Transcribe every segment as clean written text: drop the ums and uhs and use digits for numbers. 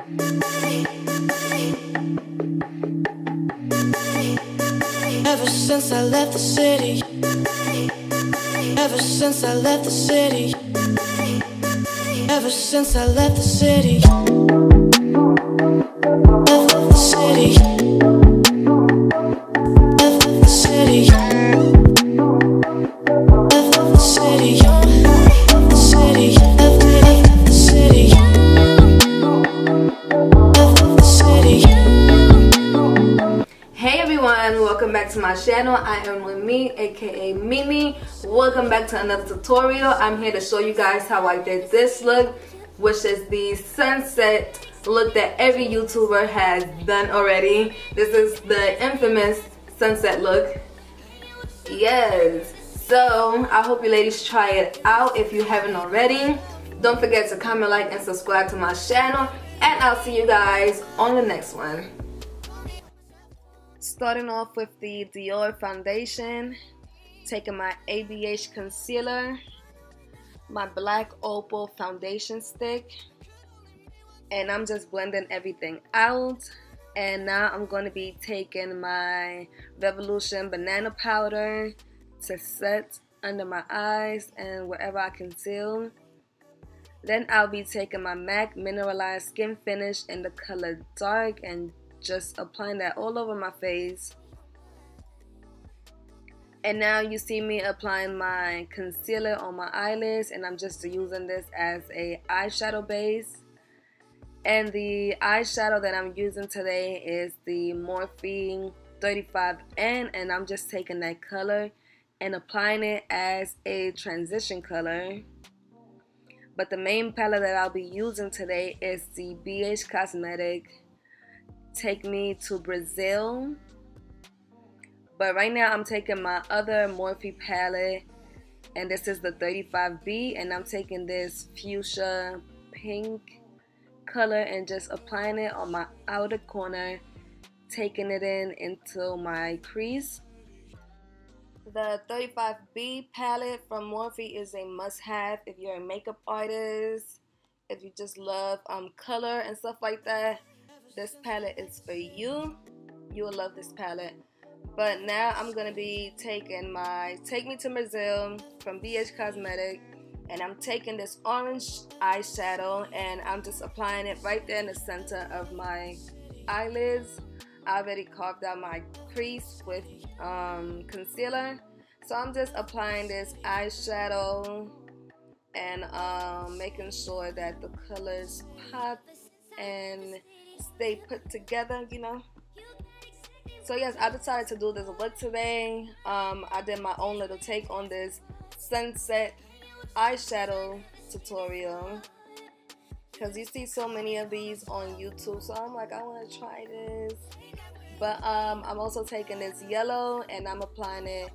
Ever since I left the city, ever since I left the city, ever since I left the city, left the city, left the city, left the city, left the city, left the city, left the city. Hey everyone, welcome back to my channel. I am Nohemiiz, aka Mimi. Welcome back to another tutorial. I'm here to show you guys how I did this look, which is the sunset look that every YouTuber has done already. This is the infamous sunset look. Yes. So I hope you ladies try it out if you haven't already. Don't forget to comment, like, and subscribe to my channel. And I'll see you guys on the next one. Starting off with the Dior foundation, taking my ABH concealer, my black opal foundation stick, and I'm just blending everything out. And now I'm going to be taking my Revolution banana powder to set under my eyes and wherever I conceal. Then I'll be taking my MAC mineralized skin finish in the color dark and just applying that all over my face. And now you see me applying my concealer on my eyelids, and I'm just using this as a eyeshadow base. And the eyeshadow that I'm using today is the Morphe 35N, and I'm just taking that color and applying it as a transition color. But the main palette that I'll be using today is the ABH Cosmetic Take Me to Brazil. But right now I'm taking my other Morphe palette, and this is the 35B, and I'm taking this fuchsia pink color and just applying it on my outer corner, taking it into my crease. The 35B palette from Morphe is a must-have if you're a makeup artist, if you just love color and stuff like that. This palette is for you. You will love this palette. But now I'm going to be taking my Take Me to Brazil from ABH Cosmetic, and I'm taking this orange eyeshadow and I'm just applying it right there in the center of my eyelids. I already carved out my crease with concealer. So I'm just applying this eyeshadow and making sure that the colors pop and stay put together, you know. So yes, I decided to do this look today. I did my own little take on this sunset eyeshadow tutorial because you see so many of these on YouTube, so I'm like, I want to try this. But I'm also taking this yellow and I'm applying it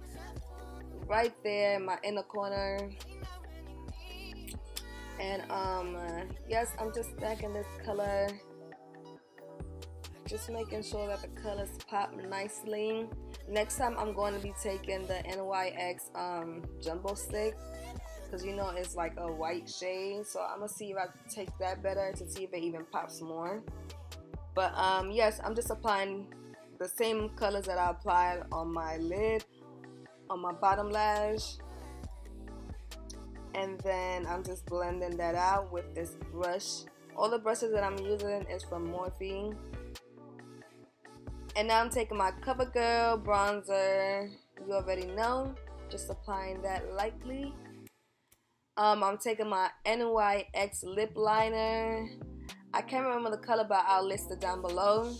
right there in my inner corner. And yes, I'm just stacking this color, just making sure that the colors pop nicely. Next time I'm going to be taking the NYX jumbo stick, because you know it's like a white shade, so I'm gonna see if I can take that better to see if it even pops more. But yes, I'm just applying the same colors that I applied on my lid, on my bottom lash. And then I'm just blending that out with this brush. All the brushes that I'm using is from Morphe. And now I'm taking my CoverGirl bronzer. You already know. Just applying that lightly. I'm taking my NYX lip liner. I can't remember the color, but I'll list it down below.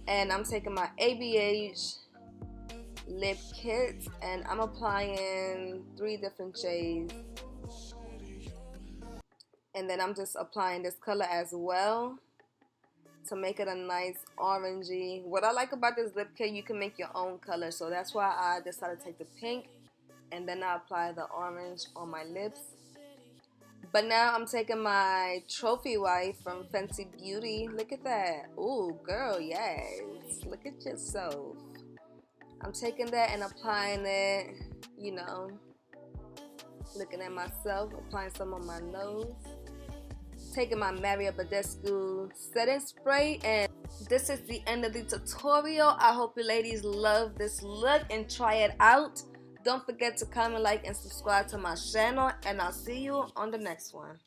And I'm taking my ABH Lip kit, and I'm applying 3 different shades. And then I'm just applying this color as well to make it a nice orangey. What I like about this lip kit, you can make your own color, so that's why I decided to take the pink and then I apply the orange on my lips. But now I'm taking my trophy wife from Fenty Beauty. Look at that. Ooh, girl, yes. Look at yourself. I'm taking that and applying it, you know, looking at myself, applying some on my nose. taking my Mario Badescu setting spray, and this is the end of the tutorial. I hope you ladies love this look and try it out. Don't forget to comment, like, and subscribe to my channel, and I'll see you on the next one.